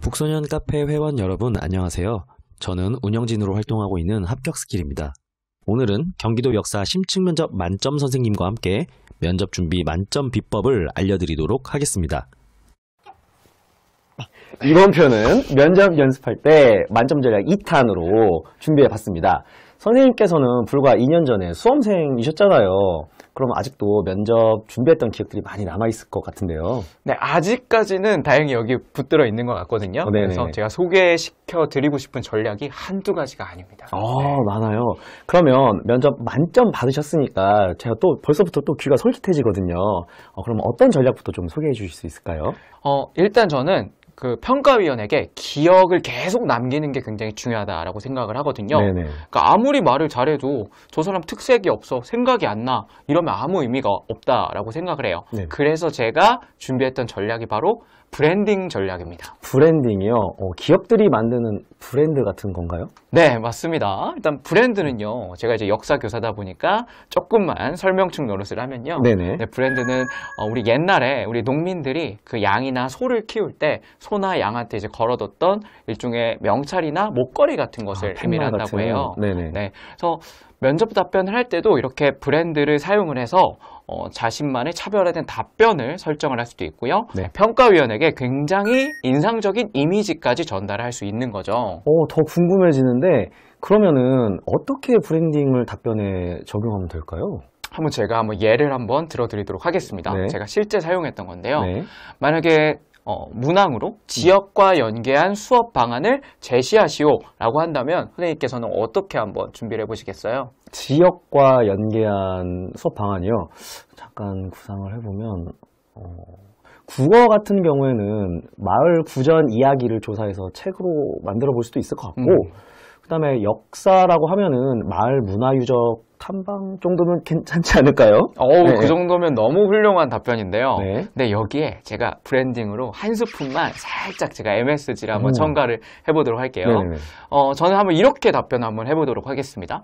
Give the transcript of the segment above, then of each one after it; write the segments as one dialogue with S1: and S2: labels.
S1: 북소년 카페 회원 여러분 안녕하세요. 저는 운영진으로 활동하고 있는 합격스킬입니다. 오늘은 경기도 역사 심층 면접 만점 선생님과 함께 면접 준비 만점 비법을 알려드리도록 하겠습니다.
S2: 이번 편은 면접 연습할 때 만점 전략 2탄으로 준비해봤습니다. 선생님께서는 불과 2년 전에 수험생이셨잖아요. 그럼 아직도 면접 준비했던 기억들이 많이 남아있을 것 같은데요.
S3: 네, 아직까지는 다행히 여기 붙들어 있는 것 같거든요. 그래서 제가 소개시켜 드리고 싶은 전략이 한두 가지가 아닙니다.
S2: 많아요. 그러면 면접 만점 받으셨으니까 제가 또 벌써부터 또 귀가 솔깃해지거든요. 그럼 어떤 전략부터 좀 소개해 주실 수 있을까요?
S3: 일단 저는 그 평가위원에게 기억을 계속 남기는 게 굉장히 중요하다라고 생각을 하거든요. 그러니까 아무리 말을 잘해도 저 사람 특색이 없어, 생각이 안 나, 이러면 아무 의미가 없다라고 생각을 해요. 그래서 제가 준비했던 전략이 바로 브랜딩 전략입니다.
S2: 브랜딩이요? 기업들이 만드는 브랜드 같은 건가요?
S3: 네, 맞습니다. 일단 브랜드는요, 제가 이제 역사 교사다 보니까 조금만 설명충 노릇을 하면요.
S2: 네네.
S3: 네, 브랜드는 우리 옛날에 우리 농민들이 그 양이나 소를 키울 때 소나 양한테 이제 걸어뒀던 일종의 명찰이나 목걸이 같은 것을 의미한다고 해요.
S2: 네네.
S3: 네, 그래서 면접 답변을 할 때도 이렇게 브랜드를 사용을 해서 자신만의 차별화된 답변을 설정을 할 수도 있고요. 평가위원에게 굉장히 인상적인 이미지까지 전달할 수 있는 거죠.
S2: 더 궁금해지는데 그러면은 어떻게 브랜딩을 답변에 적용하면 될까요?
S3: 제가 예를 한번 들어드리도록 하겠습니다. 제가 실제 사용했던 건데요. 만약에 문항으로 지역과 연계한 수업 방안을 제시하시오 라고 한다면 선생님께서는 어떻게 한번 준비를 해보시겠어요?
S2: 지역과 연계한 수업 방안이요? 잠깐 구상을 해보면 국어 같은 경우에는 마을 구전 이야기를 조사해서 책으로 만들어 볼 수도 있을 것 같고 그 다음에 역사라고 하면은 마을 문화유적 탐방 정도면 괜찮지 않을까요?
S3: 그 정도면 너무 훌륭한 답변인데요. 근데 여기에 제가 브랜딩으로 한 스푼만 살짝 제가 MSG를 한번 첨가를 해보도록 할게요. 저는 한번 이렇게 답변 한번 해보도록 하겠습니다.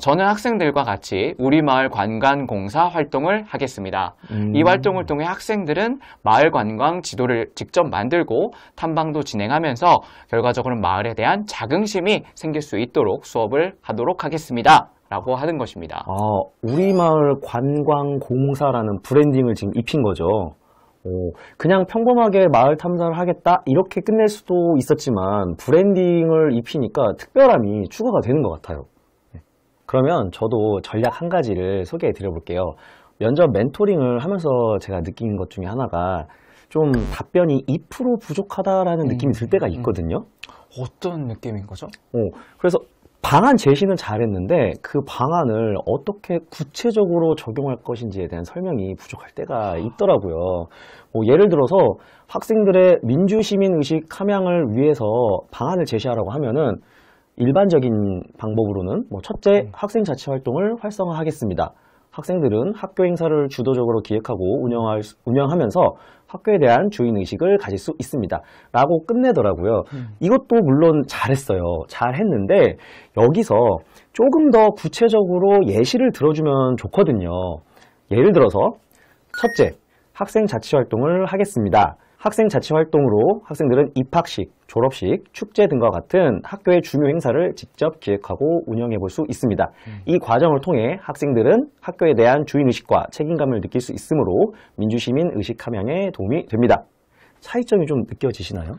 S3: 저는 학생들과 같이 우리 마을 관광공사 활동을 하겠습니다. 이 활동을 통해 학생들은 마을 관광 지도를 직접 만들고 탐방도 진행하면서 결과적으로 마을에 대한 자긍심이 생길 수 있도록 수업을 하도록 하겠습니다. 라고 하는 것입니다.
S2: 우리 마을 관광공사라는 브랜딩을 지금 입힌 거죠. 그냥 평범하게 마을 탐사를 하겠다 이렇게 끝낼 수도 있었지만 브랜딩을 입히니까 특별함이 추가가 되는 것 같아요. 그러면 저도 전략 한 가지를 소개해 드려 볼게요. 면접 멘토링을 하면서 제가 느낀 것 중에 하나가 좀 답변이 2% 부족하다라는 느낌이 들 때가 있거든요.
S3: 어떤 느낌인 거죠?
S2: 그래서 방안 제시는 잘했는데 그 방안을 어떻게 구체적으로 적용할 것인지에 대한 설명이 부족할 때가 있더라고요. 예를 들어서 학생들의 민주시민의식 함양을 위해서 방안을 제시하라고 하면은 일반적인 방법으로는 첫째, 학생자치 활동을 활성화하겠습니다. 학생들은 학교 행사를 주도적으로 기획하고 운영하면서 학교에 대한 주인의식을 가질 수 있습니다. 라고 끝내더라고요. 이것도 물론 잘했어요. 잘했는데 여기서 조금 더 구체적으로 예시를 들어주면 좋거든요. 예를 들어서 첫째, 학생자치활동을 하겠습니다. 학생자치활동으로 학생들은 입학식, 졸업식, 축제 등과 같은 학교의 중요 행사를 직접 기획하고 운영해 볼 수 있습니다. 이 과정을 통해 학생들은 학교에 대한 주인의식과 책임감을 느낄 수 있으므로 민주시민 의식 함양에 도움이 됩니다. 차이점이 좀 느껴지시나요?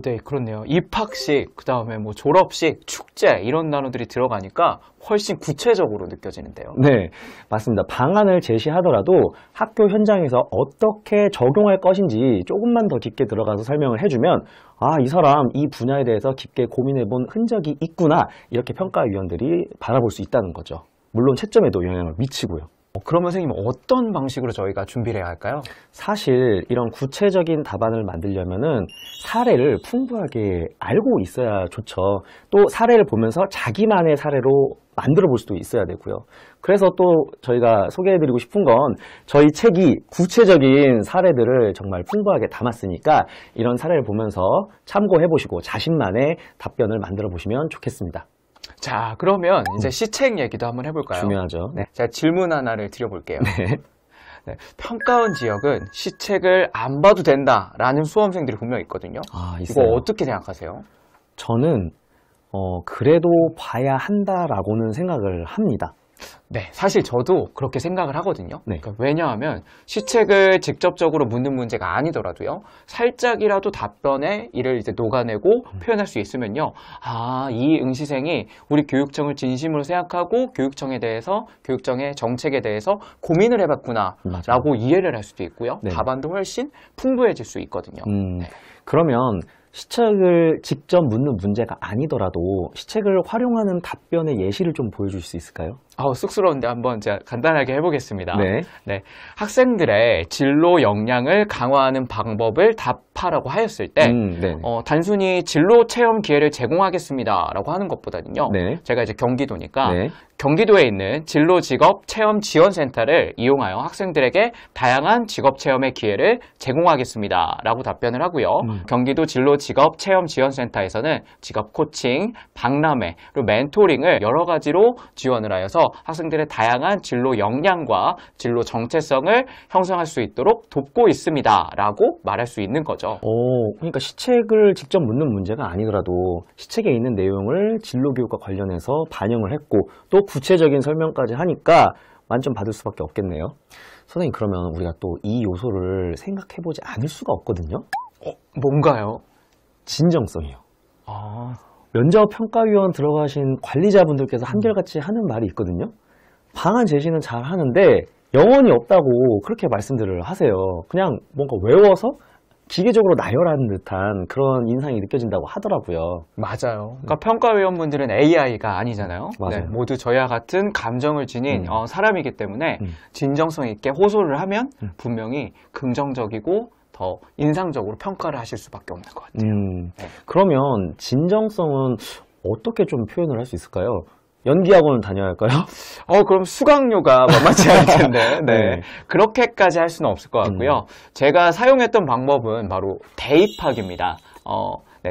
S3: 네, 그렇네요. 입학식, 그 다음에 졸업식, 축제 이런 단어들이 들어가니까 훨씬 구체적으로 느껴지는데요.
S2: 네, 맞습니다. 방안을 제시하더라도 학교 현장에서 어떻게 적용할 것인지 조금만 더 깊게 들어가서 설명을 해주면 이 사람 이 분야에 대해서 깊게 고민해 본 흔적이 있구나 이렇게 평가위원들이 바라볼 수 있다는 거죠. 물론 채점에도 영향을 미치고요.
S3: 그러면 선생님 어떤 방식으로 저희가 준비를 해야 할까요?
S2: 사실 이런 구체적인 답안을 만들려면은 사례를 풍부하게 알고 있어야 좋죠. 또 사례를 보면서 자기만의 사례로 만들어 볼 수도 있어야 되고요. 그래서 또 저희가 소개해드리고 싶은 건 저희 책이 구체적인 사례들을 정말 풍부하게 담았으니까 이런 사례를 보면서 참고해 보시고 자신만의 답변을 만들어 보시면 좋겠습니다.
S3: 자, 그러면 이제 시책 얘기도 한번 해볼까요?
S2: 중요하죠.
S3: 제가 질문 하나를 드려볼게요. 네, 평가원 지역은 시책을 안 봐도 된다라는 수험생들이 분명히 있거든요. 이거 어떻게 생각하세요?
S2: 저는 그래도 봐야 한다라고는 생각을 합니다.
S3: 네, 사실 저도 그렇게 생각을 하거든요. 그러니까 왜냐하면 시책을 직접적으로 묻는 문제가 아니더라도요, 살짝이라도 답변에 이를 이제 녹아내고 표현할 수 있으면요, 이 응시생이 우리 교육청을 진심으로 생각하고 교육청에 대해서, 교육청의 정책에 대해서 고민을 해봤구나 라고 이해를 할 수도 있고요. 답안도 훨씬 풍부해질 수 있거든요.
S2: 그러면 시책을 직접 묻는 문제가 아니더라도 시책을 활용하는 답변의 예시를 좀 보여줄 수 있을까요?
S3: 쑥스러운데 한번 제가 간단하게 해보겠습니다. 네. 학생들의 진로 역량을 강화하는 방법을 답하라고 하였을 때 단순히 진로 체험 기회를 제공하겠습니다 라고 하는 것보다는요, 제가 이제 경기도니까 경기도에 있는 진로 직업 체험 지원센터를 이용하여 학생들에게 다양한 직업 체험의 기회를 제공하겠습니다 라고 답변을 하고요. 경기도 진로 직업 체험 지원센터에서는 직업 코칭, 박람회, 그리고 멘토링을 여러 가지로 지원을 하여서 학생들의 다양한 진로 역량과 진로 정체성을 형성할 수 있도록 돕고 있습니다 라고 말할 수 있는 거죠.
S2: 그러니까 시책을 직접 묻는 문제가 아니더라도 시책에 있는 내용을 진로교육과 관련해서 반영을 했고 또 구체적인 설명까지 하니까 만점 받을 수밖에 없겠네요. 선생님, 그러면 우리가 또 이 요소를 생각해보지 않을 수가 없거든요.
S3: 뭔가요?
S2: 진정성이요. 면접평가위원 들어가신 관리자분들께서 한결같이 하는 말이 있거든요. 방안 제시는 잘 하는데 영혼이 없다고 그렇게 말씀들을 하세요. 그냥 뭔가 외워서 기계적으로 나열하는 듯한 그런 인상이 느껴진다고 하더라고요.
S3: 맞아요. 그러니까 평가위원분들은 AI가 아니잖아요. 모두 저희와 같은 감정을 지닌 사람이기 때문에 진정성 있게 호소를 하면 분명히 긍정적이고 더 인상적으로 평가를 하실 수밖에 없는 것 같아요.
S2: 그러면 진정성은 어떻게 좀 표현을 할 수 있을까요? 연기학원을 다녀야 할까요?
S3: 그럼 수강료가 만만치 않을 텐데. 그렇게까지 할 수는 없을 것 같고요. 제가 사용했던 방법은 바로 대입하기입니다.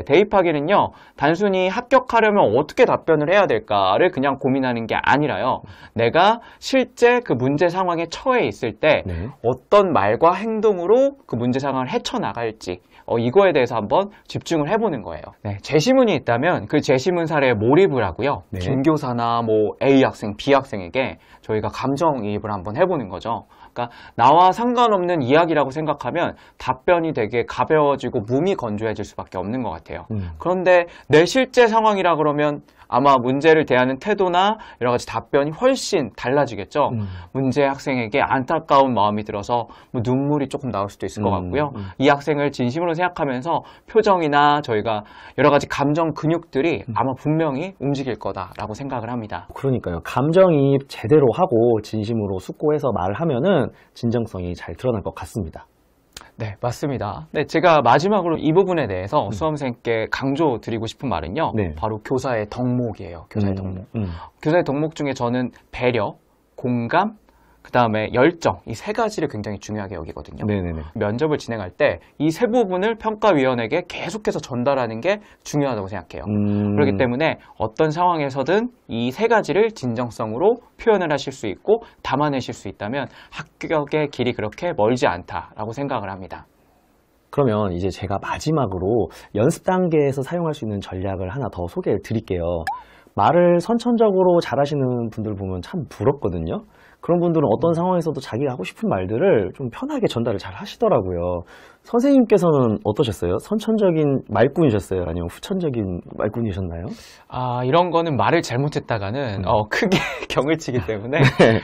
S3: 대입하기는요, 단순히 합격하려면 어떻게 답변을 해야 될까를 그냥 고민하는 게 아니라요, 내가 실제 그 문제 상황에 처해 있을 때 어떤 말과 행동으로 그 문제 상황을 헤쳐나갈지 이거에 대해서 한번 집중을 해보는 거예요. 제시문이 있다면 그 제시문 사례에 몰입을 하고요, 김교사나 A 학생, B 학생에게 저희가 감정이입을 한번 해보는 거죠. 그러니까 나와 상관없는 이야기라고 생각하면 답변이 되게 가벼워지고 몸이 건조해질 수밖에 없는 것 같아요. 그런데 내 실제 상황이라 그러면 아마 문제를 대하는 태도나 여러 가지 답변이 훨씬 달라지겠죠. 문제 학생에게 안타까운 마음이 들어서 눈물이 조금 나올 수도 있을 것 같고요. 이 학생을 진심으로 생각하면서 표정이나 저희가 여러 가지 감정 근육들이 아마 분명히 움직일 거다라고 생각을 합니다.
S2: 그러니까요. 감정이입 제대로 하고 진심으로 숙고해서 말을 하면은 진정성이 잘 드러날 것 같습니다.
S3: 네, 맞습니다. 제가 마지막으로 이 부분에 대해서 수험생께 강조드리고 싶은 말은요, 바로 교사의 덕목이에요. 교사의 덕목. 교사의 덕목 중에 저는 배려, 공감, 그 다음에 열정, 이 세 가지를 굉장히 중요하게 여기거든요. 면접을 진행할 때 이 세 부분을 평가위원에게 계속해서 전달하는 게 중요하다고 생각해요. 그렇기 때문에 어떤 상황에서든 이 세 가지를 진정성으로 표현을 하실 수 있고 담아내실 수 있다면 합격의 길이 그렇게 멀지 않다라고 생각을 합니다.
S2: 그러면 이제 제가 마지막으로 연습 단계에서 사용할 수 있는 전략을 하나 더 소개해 드릴게요. 말을 선천적으로 잘하시는 분들 보면 참 부럽거든요. 그런 분들은 어떤 상황에서도 자기가 하고 싶은 말들을 좀 편하게 전달을 잘 하시더라고요. 선생님께서는 어떠셨어요? 선천적인 말꾼이셨어요? 아니면 후천적인 말꾼이셨나요?
S3: 이런 거는 말을 잘못했다가는 크게 경을 치기 때문에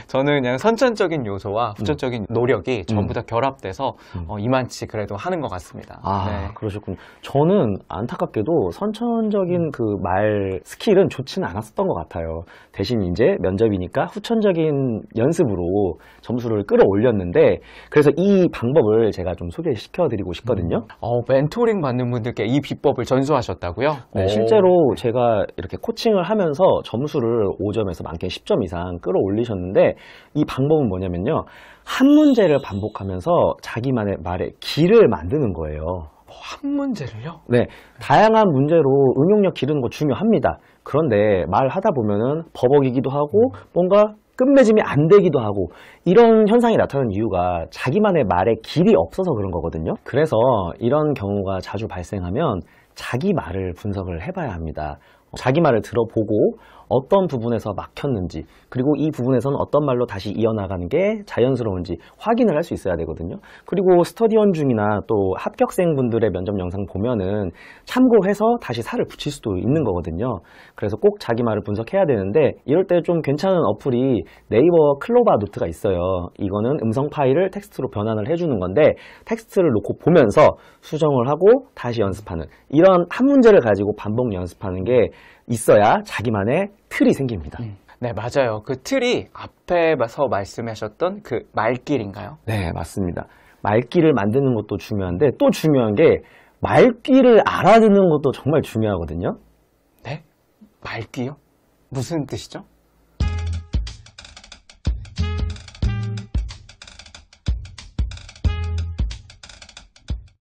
S3: 저는 그냥 선천적인 요소와 후천적인 노력이 전부 다 결합돼서 이만치 그래도 하는 것 같습니다.
S2: 그러셨군요. 저는 안타깝게도 선천적인 그 말 스킬은 좋지는 않았었던 것 같아요. 대신 이제 면접이니까 후천적인 연습으로 점수를 끌어올렸는데, 그래서 이 방법을 제가 좀 소개시켜드리고 싶거든요.
S3: 멘토링 받는 분들께 이 비법을 전수하셨다고요?
S2: 실제로 제가 이렇게 코칭을 하면서 점수를 5점에서 만점에 10점 이상 끌어올리셨는데, 이 방법은 뭐냐면요, 한 문제를 반복하면서 자기만의 말의 길을 만드는 거예요.
S3: 한 문제를요?
S2: 다양한 문제로 응용력 기르는 거 중요합니다. 그런데 말하다 보면은 버벅이기도 하고 뭔가 끝맺음이 안 되기도 하고 이런 현상이 나타나는 이유가 자기만의 말의 길이 없어서 그런 거거든요. 그래서 이런 경우가 자주 발생하면 자기 말을 분석을 해봐야 합니다. 자기 말을 들어보고 어떤 부분에서 막혔는지 그리고 이 부분에서는 어떤 말로 다시 이어나가는 게 자연스러운지 확인을 할 수 있어야 되거든요. 그리고 스터디원 중이나 또 합격생분들의 면접 영상 보면은 참고해서 다시 살을 붙일 수도 있는 거거든요. 그래서 꼭 자기 말을 분석해야 되는데 이럴 때 좀 괜찮은 어플이 네이버 클로바 노트가 있어요. 이거는 음성 파일을 텍스트로 변환을 해주는 건데 텍스트를 놓고 보면서 수정을 하고 다시 연습하는 이런 한 문제를 가지고 반복 연습하는 게 있어야 자기만의 틀이 생깁니다.
S3: 네, 맞아요. 그 틀이 앞에서 말씀하셨던 그 말길인가요?
S2: 네, 맞습니다. 말길을 만드는 것도 중요한데 또 중요한 게 말길을 알아듣는 것도 정말 중요하거든요.
S3: 네? 말귀요? 무슨 뜻이죠?